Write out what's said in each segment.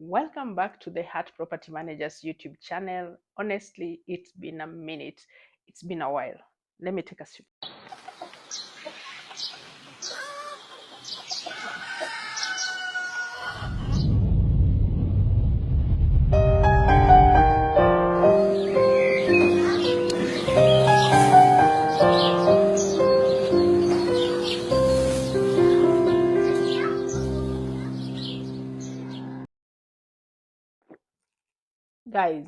Welcome back to the Heart Property Managers YouTube channel. Honestly, it's been a minute. It's been a while. Let me take a sip. Guys,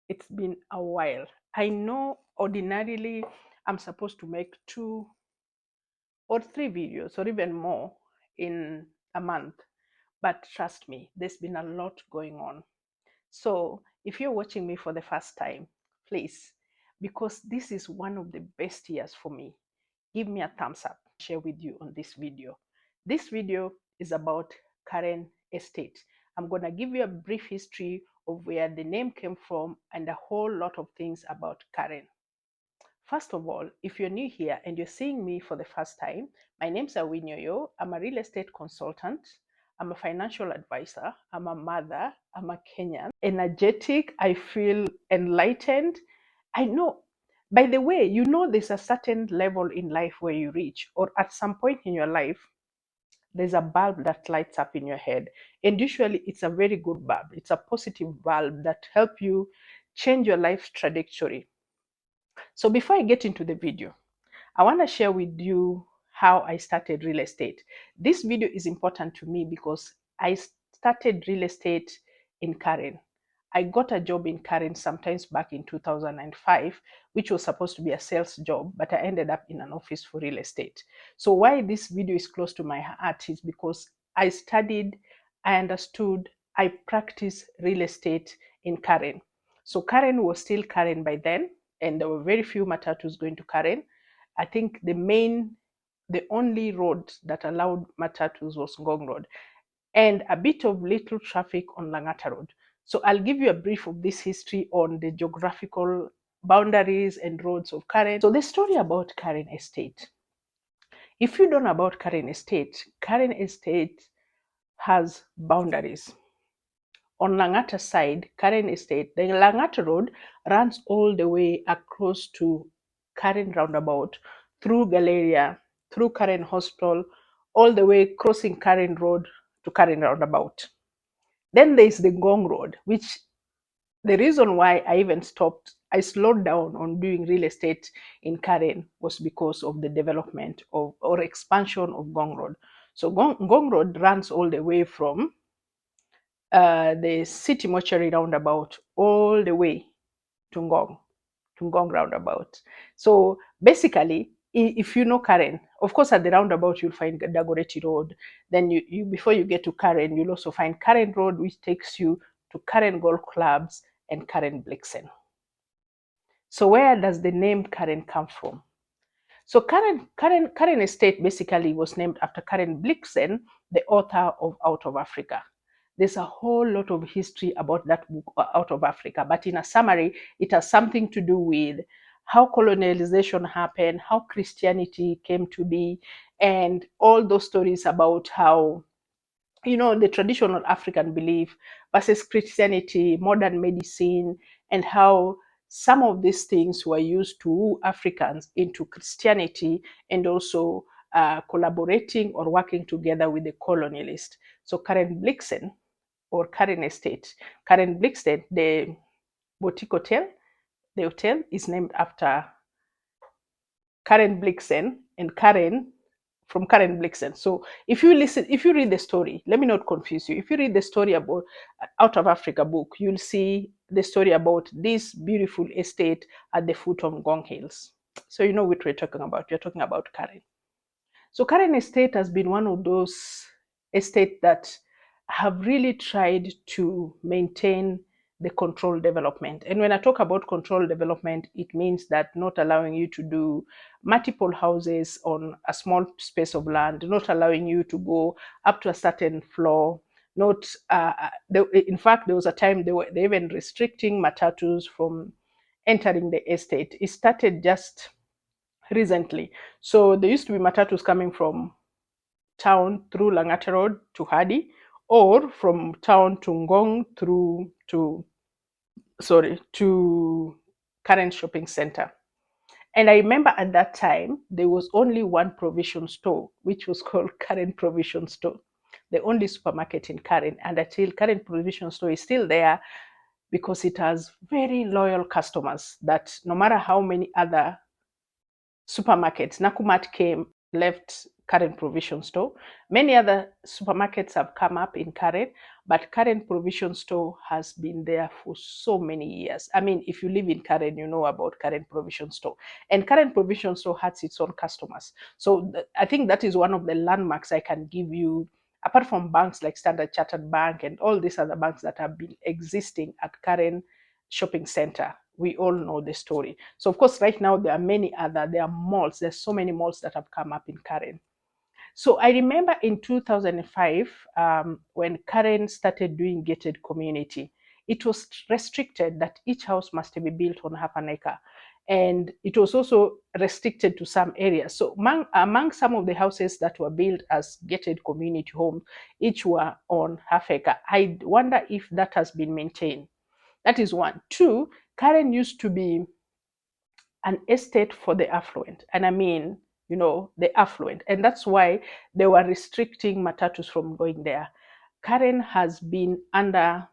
it's been a while. I know ordinarily I'm supposed to make 2 or 3 videos or even more in a month. But trust me, there's been a lot going on. So if you're watching me for the first time, please, because this is one of the best years for me, give me a thumbs up, share with you on this video. This video is about Karen Estate. I'm going to give you a brief history of where the name came from and a whole lot of things about Karen. First of all, if you're new here and you're seeing me for the first time, my name's Awinyoyo. I'm a real estate consultant. I'm a financial advisor. I'm a mother. I'm a Kenyan. Energetic. I feel enlightened. I know, by the way, you know there's a certain level in life where you reach, or at some point in your life, there's a bulb that lights up in your head. And usually it's a very good bulb. It's a positive bulb that helps you change your life's trajectory. So before I get into the video, I want to share with you how I started real estate. This video is important to me because I started real estate in Karen. I got a job in Karen sometimes back in 2005, which was supposed to be a sales job, but I ended up in an office for real estate. So why this video is close to my heart is because I studied, I understood, I practiced real estate in Karen. So Karen was still Karen by then, and there were very few matatus going to Karen. I think the only road that allowed matatus was Ngong Road, and a bit of little traffic on Langata Road. So I'll give you a brief of this history on the geographical boundaries and roads of Karen. So the story about Karen Estate. If you don't know about Karen Estate has boundaries. On Langata side, Karen Estate, the Langata Road runs all the way across to Karen Roundabout, through Galleria, through Karen Hospital, all the way crossing Karen Road to Karen Roundabout. Then there is the Ngong Road, which the reason why I slowed down on doing real estate in Karen was because of the development of or expansion of Ngong Road. So Ngong Road runs all the way from the city mortuary roundabout all the way to Ngong roundabout. So basically, if you know Karen, of course at the roundabout you'll find Dagoretti Road. Then you before you get to Karen, you'll also find Karen Road, which takes you to Karen Golf Clubs and Karen Blixen. So where does the name Karen come from? So Karen Estate basically was named after Karen Blixen, the author of Out of Africa. There's a whole lot of history about that book, Out of Africa, but in a summary, it has something to do with how colonialization happened, how Christianity came to be, and all those stories about how, the traditional African belief versus Christianity, modern medicine, and how some of these things were used to woo Africans into Christianity, and also collaborating or working together with the colonialist. So Karen Blixen, or Karen Estate. Karen Blixen, the boutique hotel, the hotel is named after Karen Blixen, and Karen from Karen Blixen. So if you read the story, let me not confuse you. If you read the story about Out of Africa book, you'll see the story about this beautiful estate at the foot of Ngong Hills. So you know what we're talking about. We're talking about Karen. So Karen Estate has been one of those estates that have really tried to maintain the controlled development. And when I talk about controlled development, it means that not allowing you to do multiple houses on a small space of land, not allowing you to go up to a certain floor. Not, in fact, there was a time they even restricting matatus from entering the estate. It started just recently. So there used to be matatus coming from town through Langata Road to Hadi, or from town to Ngong through to Karen Shopping Center. And I remember at that time, there was only one provision store, which was called Karen Provision Store, the only supermarket in Karen. And until Karen Provision Store is still there because it has very loyal customers that no matter how many other supermarkets, Nakumat came, left Karen Provision Store. Many other supermarkets have come up in Karen, but Karen Provision Store has been there for so many years. I mean, if you live in Karen, you know about Karen Provision Store. And Karen Provision Store has its own customers. So I think that is one of the landmarks I can give you, apart from banks like Standard Chartered Bank and all these other banks that have been existing at Karen Shopping Center. We all know the story. So of course, right now there are malls. There's so many malls that have come up in Karen. So I remember in 2005, when Karen started doing gated community, it was restricted that each house must be built on half an acre. And it was also restricted to some areas. So among some of the houses that were built as gated community homes, each were on half acre. I wonder if that has been maintained. That is one. Two, Karen used to be an estate for the affluent. And I mean, the affluent. And that's why they were restricting matatus from going there. Karen has been under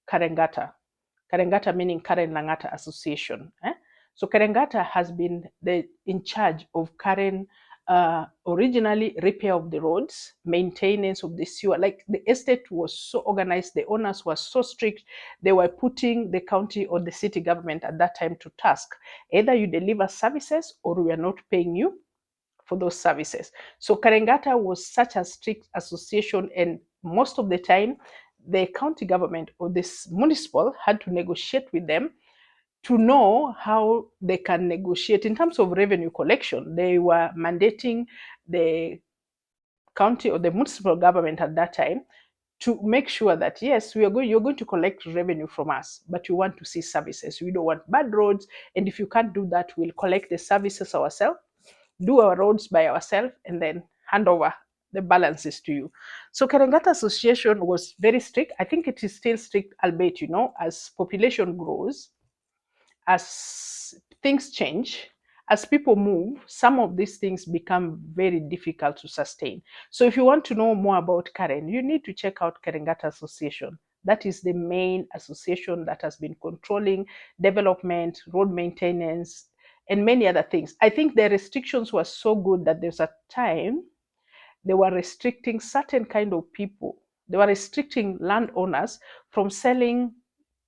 Karengata. Karengata meaning Karengata Association. So Karengata has been in charge of Karen, originally repair of the roads, maintenance of the sewer. Like the estate was so organized, the owners were so strict, they were putting the county or the city government at that time to task. Either you deliver services or we are not paying you for those services. So Karengata was such a strict association, and most of the time, the county government or this municipal had to negotiate with them to know how they can negotiate in terms of revenue collection. They were mandating the county or the municipal government at that time to make sure that yes, you're going to collect revenue from us, but you want to see services. We don't want bad roads, and if you can't do that, we'll collect the services ourselves, do our roads by ourselves, and then hand over the balances to you. So Karengata Association was very strict. I think it is still strict, albeit, as population grows, as things change, as people move, some of these things become very difficult to sustain. So if you want to know more about Karen, you need to check out Karengata Association. That is the main association that has been controlling development, road maintenance, and many other things. I think the restrictions were so good that there's a time they were restricting certain kind of people. They were restricting landowners from selling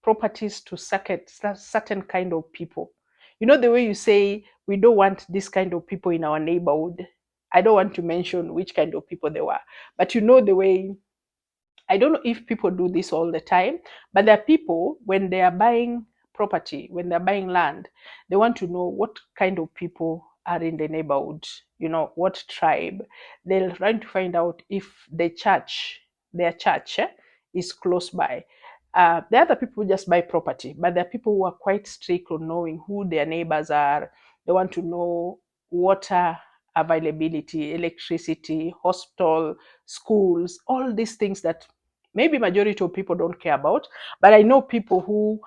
properties to certain kind of people. You know the way you say, we don't want this kind of people in our neighborhood. I don't want to mention which kind of people they were, but you know the way, I don't know if people do this all the time, but there are people, when they are buying property, when they're buying land, they want to know what kind of people are in the neighborhood, what tribe. They're trying to find out if their church, is close by. The other people just buy property, but there are people who are quite strict on knowing who their neighbors are. They want to know water availability, electricity, hospital, schools, all these things that maybe majority of people don't care about. But I know people who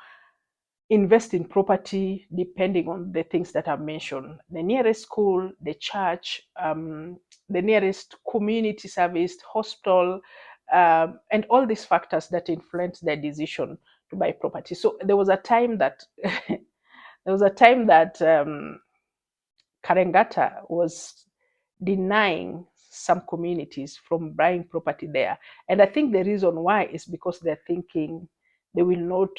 invest in property depending on the things that I've mentioned: the nearest school, the church, the nearest community service, hospital, and all these factors that influence their decision to buy property. So there was a time that Karengata was denying some communities from buying property there. And I think the reason why is because they're thinking they will not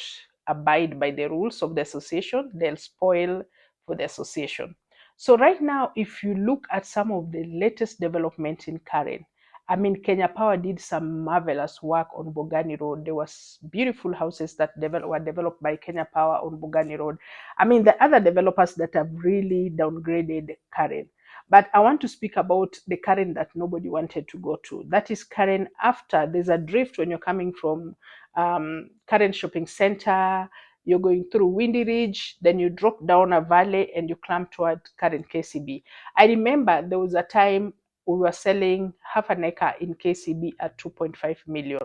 abide by the rules of the association, they'll spoil for the association. So right now, if you look at some of the latest developments in Karen, I mean, Kenya Power did some marvelous work on Bogani Road. There was beautiful houses that were developed by Kenya Power on Bogani Road. I mean, the other developers that have really downgraded Karen. But I want to speak about the Karen that nobody wanted to go to. That is Karen after. There's a drift when you're coming from Karen Shopping Center. You're going through Windy Ridge, then you drop down a valley and you climb toward Karen KCB. I remember there was a time we were selling half an acre in KCB at 2.5 million.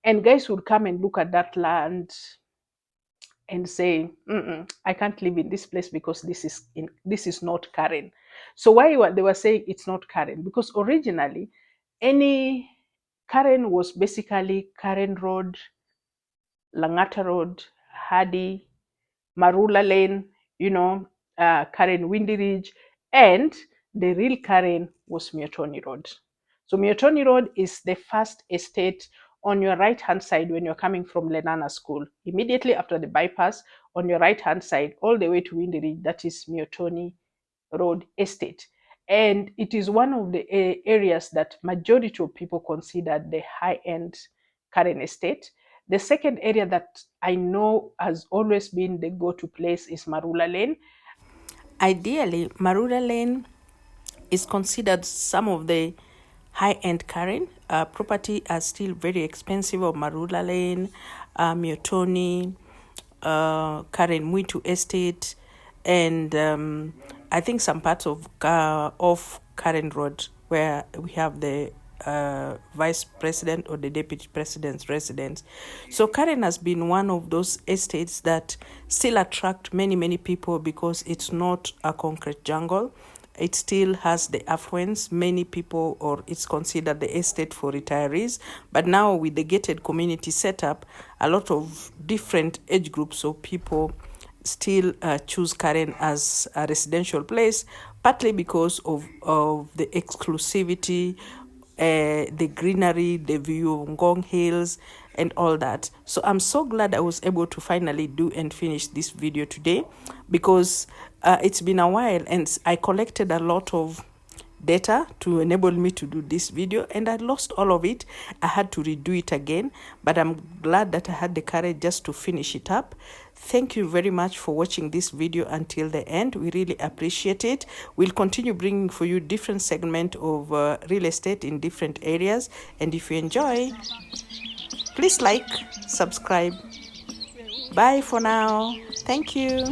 And guys would come and look at that land and say, I can't live in this place because this is not Karen. So they were saying it's not Karen? Because originally, any Karen was basically Karen Road, Langata Road, Hadi, Marula Lane, Karen Windy Ridge, and the real Karen was Miotoni Road. So Miotoni Road is the first estate on your right hand side when you're coming from Lenana School. Immediately after the bypass, on your right hand side, all the way to Windy Ridge, that is Miotoni Road Estate. And it is one of the areas that majority of people consider the high-end Karen estate. The second area that I know has always been the go-to place is Marula Lane. Ideally, Marula Lane is considered some of the high-end Karen. Property are still very expensive of Marula Lane, Miotoni, Karen Mwitu Estate, and I think some parts of Karen Road where we have the vice president or the deputy president's residence. So Karen has been one of those estates that still attract many people because it's not a concrete jungle. It still has the affluence. Many people, or it's considered the estate for retirees. But now with the gated community setup, a lot of different age groups of people still choose Karen as a residential place, partly because of the exclusivity, the greenery, the view of Ngong Hills, and all that. So I'm so glad I was able to finally do and finish this video today, because it's been a while and I collected a lot of data to enable me to do this video, and I lost all of it. I had to redo it again, but I'm glad that I had the courage just to finish it up. Thank you very much for watching this video until the end. We really appreciate it. We'll continue bringing for you different segments of real estate in different areas, and if you enjoy, please like, subscribe. Bye for now. Thank you.